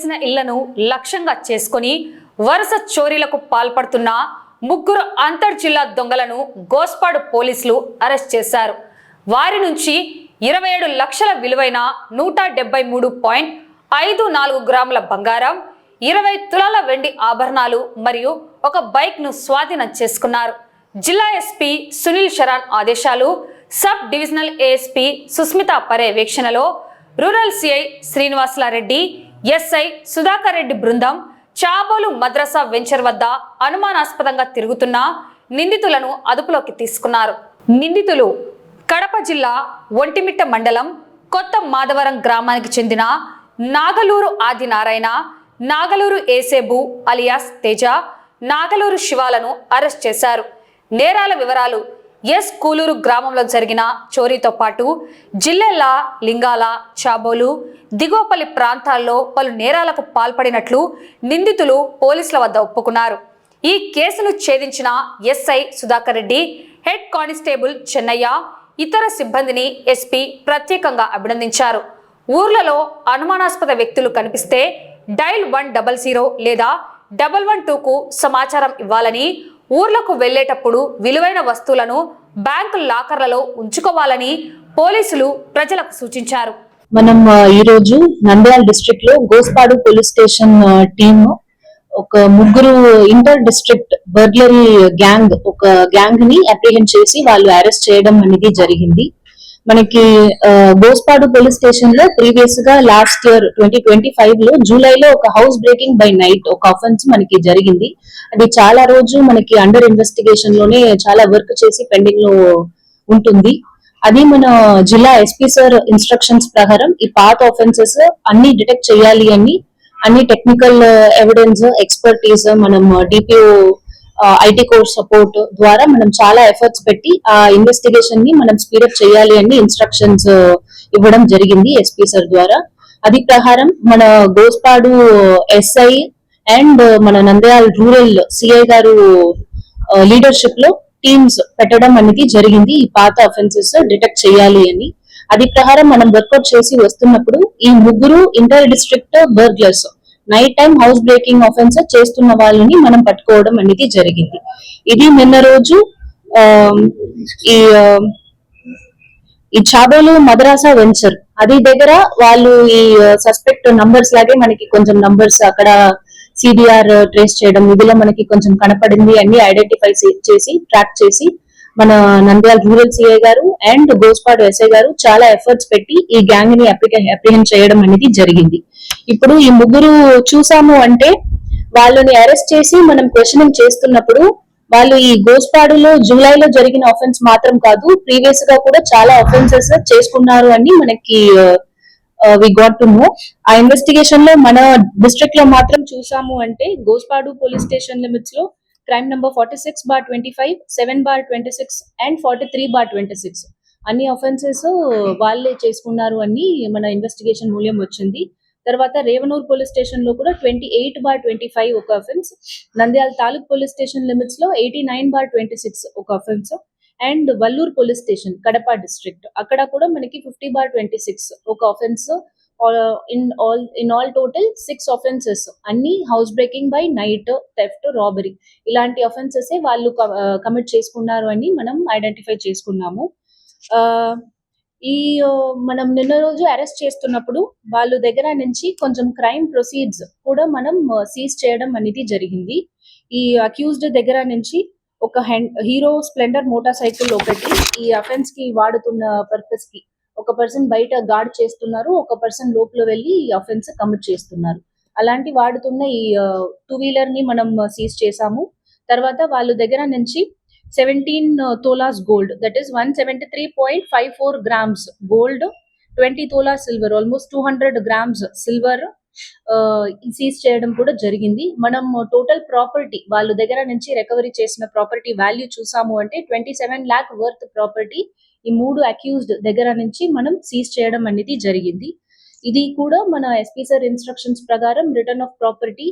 కావాల్సిన ఇళ్లను లక్ష్యంగా చేసుకుని వరుస చోరీలకు పాల్పడుతున్న ముగ్గురు అంతర్ జిల్లా దొంగలను గోస్పాడు పోలీసులు అరెస్ట్ చేశారు. వారి నుంచి 27 లక్షల విలువైన 173.54 గ్రాముల బంగారం, 20 తులాల వెండి ఆభరణాలు మరియు ఒక బైక్ ను స్వాధీనం చేసుకున్నారు. జిల్లా ఎస్పీ సునీల్ శరణ్ ఆదేశాలు, సబ్ డివిజనల్ ఏఎస్పీ సుస్మిత పర్యవేక్షణలో rural CI Srinivasulareddy, SI Sudhakar Reddy బృందం చాబోలు మద్రసా వెంచర్ వద్ద అనుమానాస్పదంగా తిరుగుతున్న నిందితులను అదుపులోకి తీసుకున్నారు. నిందితులు కడప జిల్లా ఒంటిమిట్ట మండలం కొత్త మాధవరం గ్రామానికి చెందిన నాగలూరు ఆదినారాయణ, నాగలూరు ఏసేబు అలియాస్ తేజ, నాగలూరు శివాలను అరెస్ట్ చేశారు. నేరాల వివరాలు: ఎస్ కూలూరు గ్రామంలో జరిగిన చోరీతో పాటు జిల్లెల్ల, లింగాల, చాబోలు, దిగోపల్లి ప్రాంతాల్లో పలు నేరాలకు పాల్పడినట్లు నిందితులు పోలీసుల వద్ద ఒప్పుకున్నారు. ఈ కేసును ఛేదించిన SI Sudhakar Reddy, head constable Chennaiah, ఇతర సిబ్బందిని ఎస్పీ ప్రత్యేకంగా అభినందించారు. ఊర్లలో అనుమానాస్పద వ్యక్తులు కనిపిస్తే డైల్ 100 లేదా 112కు సమాచారం ఇవ్వాలని, ఊర్లకు వెళ్లేటప్పుడు విలువైన వస్తువులను బ్యాంకు లాకర్లలో ఉంచుకోవాలని పోలీసులు ప్రజలకు సూచించారు. మనం ఈ రోజు నంద్యాల డిస్ట్రిక్ట్ లో గోస్పాడు పోలీస్ స్టేషన్ టీమ్ ఒక ముగ్గురు ఇంటర్ డిస్ట్రిక్ట్ బర్గ్లరీ గ్యాంగ్ ని అప్రిహెండ్ చేసి వాళ్ళు అరెస్ట్ చేయడం అనేది జరిగింది. మనకి గోస్పాడు పోలీస్ స్టేషన్ లో ప్రీవియస్ గా లాస్ట్ ఇయర్ 2025 లో జూలైలో ఒక హౌస్ బ్రేకింగ్ బై నైట్ ఒక అఫెన్స్ మనకి జరిగింది. అది చాలా రోజు మనకి అండర్ ఇన్వెస్టిగేషన్ లోనే చాలా వర్క్ చేసి పెండింగ్ లో ఉంటుంది. అది మన జిల్లా ఎస్పీ సార్ ఇన్స్ట్రక్షన్స్ ప్రకారం ఈ పాత ఆఫెన్సెస్ అన్ని డిటెక్ట్ చేయాలి అని, అన్ని టెక్నికల్ ఎవిడెన్స్, ఎక్స్పర్టీస్, మనం డిపిఓ ఐటీ కోర్స్ సపోర్ట్ ద్వారా మనం చాలా ఎఫర్ట్స్ పెట్టి ఆ ఇన్వెస్టిగేషన్ ని మనం స్పీడప్ చేయాలి అని ఇన్స్ట్రక్షన్స్ ఇవ్వడం జరిగింది ఎస్పీ సార్ ద్వారా. అది ప్రకారం మన గోస్పాడు ఎస్ఐ అండ్ మన నంద్యాల రూరల్ సిఐ గారు లీడర్షిప్ లో టీమ్స్ పెట్టడం అనేది జరిగింది ఈ పాత అఫెన్సెస్ డిటెక్ట్ చేయాలి అని. అది ప్రకారం మనం వర్కౌట్ చేసి వస్తున్నప్పుడు ఈ ముగ్గురు inter district burglars night time house breaking offence చేస్తున్న వాళ్ళని మనం పట్టుకోవడం అనేది జరిగింది. ఇది నిన్న రోజు ఈ చాబోలు మద్రాసా వెంచర్ అది దగ్గర వాళ్ళు ఈ సస్పెక్ట్ నంబర్స్ లాగే మనకి కొంచెం నంబర్స్ అక్కడ సిడిఆర్ ట్రేస్ చేయడం ఇదిలో మనకి కొంచెం కనపడింది అన్ని ఐడెంటిఫై చేసి ట్రాక్ చేసి మన నంద్యాల రూరల్ సిఐ గారు అండ్ గోస్పాడు ఎస్ఐ గారు చాలా ఎఫర్ట్స్ పెట్టి ఈ గ్యాంగ్ ని అప్రిహెండ్ చేయడం అనేది జరిగింది. ఇప్పుడు ఈ ముగ్గురు చూసాము అంటే వాళ్ళని అరెస్ట్ చేసి మనం క్వశ్చనింగ్ చేస్తున్నప్పుడు వాళ్ళు ఈ గోస్పాడులో జూలైలో జరిగిన ఆఫెన్స్ మాత్రం కాదు, ప్రీవియస్ గా కూడా చాలా ఆఫెన్సెస్ చేసుకున్నారు అని మనకి వి గాట్ టు నో. ఆ ఇన్వెస్టిగేషన్ లో మన డిస్ట్రిక్ట్ లో మాత్రం చూసాము అంటే గోస్పాడు పోలీస్ స్టేషన్ లిమిట్స్ లో క్రైమ్ నంబర్ 46/25, 7/26 అండ్ 43/26 అన్ని ఆఫెన్సెస్ వాళ్ళే చేసుకున్నారు అని మన ఇన్వెస్టిగేషన్ మూల్యం వచ్చింది. తర్వాత రేవనూర్ పోలీస్ స్టేషన్ లో కూడా 28/25 ఒక offence, Nandyal taluk police station limits లో 89/26 ఒక offence and Vallur police station Kadapa district అక్కడ కూడా మనకి 50/26 ఒక offence. In all total 6 offences అన్ని house breaking by night, theft, robbery ఇలాంటి ఆఫెన్సెస్ వాళ్ళు కమిట్ చేసుకున్నారు అని మనం ఐడెంటిఫై చేసుకున్నాము. మనం నిన్న రోజు అరెస్ట్ చేస్తున్నప్పుడు వాళ్ళ దగ్గర నుంచి కొంచెం క్రైమ్ ప్రొసీడ్స్ కూడా మనం సీజ్ చేయడం అనేది జరిగింది. ఈ అక్యూజ్డ్ దగ్గర నుంచి ఒక హీరో స్ప్లెండర్ మోటార్ సైకిల్ ఒకటి ఈ అఫెన్స్ కి వాడుతున్న పర్పస్ కి ఒక పర్సన్ బయట గార్డ్ చేస్తున్నారు, ఒక పర్సన్ లోపల వెళ్ళి ఈ అఫెన్స్ కమిట్ చేస్తున్నారు. అలాంటి వాడుతున్న ఈ 2-వీలర్ ని మనం సీజ్ చేసాము. తర్వాత వాళ్ళ దగ్గర నుంచి 17 tolas gold, that is 173.54 grams gold, 20 tola silver, almost 200 grams silver seize చేయడం కూడా జరిగింది. మనం టోటల్ ప్రాపర్టీ వాళ్ళ దగ్గర నుంచి రికవరీ చేసిన ప్రాపర్టీ వాల్యూ చూసాము అంటే 27 lakh వర్త్ ప్రాపర్టీ ఈ 3 అక్యూజ్డ్ దగ్గర నుంచి మనం సీజ్ చేయడం అనేది జరిగింది. ఇది కూడా మన ఎస్పీ సార్ ఇన్స్ట్రక్షన్స్ ప్రకారం రిటర్న్ ఆఫ్ ప్రాపర్టీ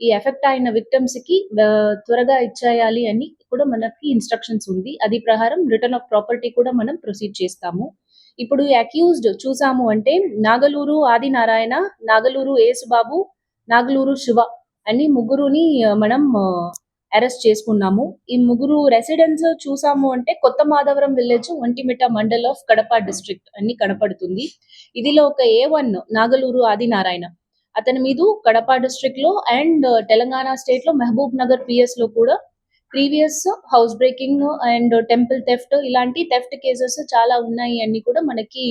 ఈ ఎఫెక్ట్ అయిన విక్టిమ్స్ కి త్వరగా ఇచ్చేయాలి అని కూడా మనకి ఇన్స్ట్రక్షన్స్ ఉంది. అది ప్రకారం రిటర్న్ ఆఫ్ ప్రాపర్టీ కూడా మనం ప్రొసీడ్ చేస్తాము. ఇప్పుడు అక్యూజ్డ్ చూసాము అంటే నాగలూరు ఆదినారాయణ, నాగలూరు ఏసుబాబు, నాగలూరు శివ అని ముగ్గురుని మనం అరెస్ట్ చేసుకున్నాము. ఈ ముగ్గురు రెసిడెన్స్ చూసాము అంటే Kotha Madhavaram village, Ontimitta mandal of Kadapa district అని కనపడుతుంది. ఇదిలో ఒక A1 నాగలూరు ఆదినారాయణ, అతని మీద కడప డిస్ట్రిక్ట్ లో అండ్ తెలంగాణ స్టేట్ లో మహబూబ్ నగర్ PS లో కూడా previous house breaking and temple theft ఇలాంటి థెఫ్ట్ కేసెస్ చాలా ఉన్నాయి అన్ని కూడా మనకి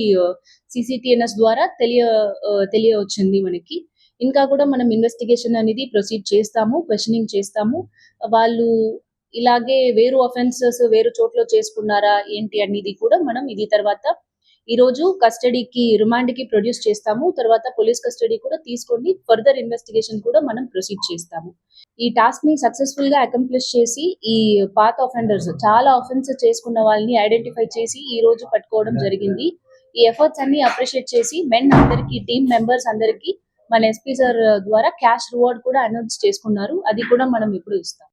CCTNS ద్వారా తెలియవచ్చింది మనకి. ఇంకా కూడా మనం ఇన్వెస్టిగేషన్ అనేది ప్రొసీడ్ చేస్తాము, క్వశ్చనింగ్ చేస్తాము. వాళ్ళు ఇలాగే వేరు అఫెన్సెస్ వేరు చోట్ల చేసుకున్నారా ఏంటి అనేది కూడా మనం ఇది తర్వాత ఈ రోజు కస్టడీకి రిమాండ్ కి ప్రొడ్యూస్ చేస్తాము. తర్వాత పోలీస్ కస్టడీ కూడా తీసుకొని ఫర్దర్ ఇన్వెస్టిగేషన్ కూడా మనం ప్రొసీడ్ చేస్తాము. ఈ టాస్క్ ని సక్సెస్ఫుల్ గా అకంప్లిష్ చేసి ఈ పాత ఆఫెండర్స్ చాలా ఆఫెన్స్ చేసుకున్న వాళ్ళని ఐడెంటిఫై చేసి ఈ రోజు పట్టుకోవడం జరిగింది. ఈ ఎఫర్ట్స్ అన్ని అప్రిషియేట్ చేసి మెన్ అందరికి, టీమ్ మెంబర్స్ అందరికి మన SP సార్ ద్వారా క్యాష్ రివార్డ్ కూడా అనౌన్స్ చేసుకున్నారు. అది కూడా మనం ఇప్పుడు ఇస్తాం.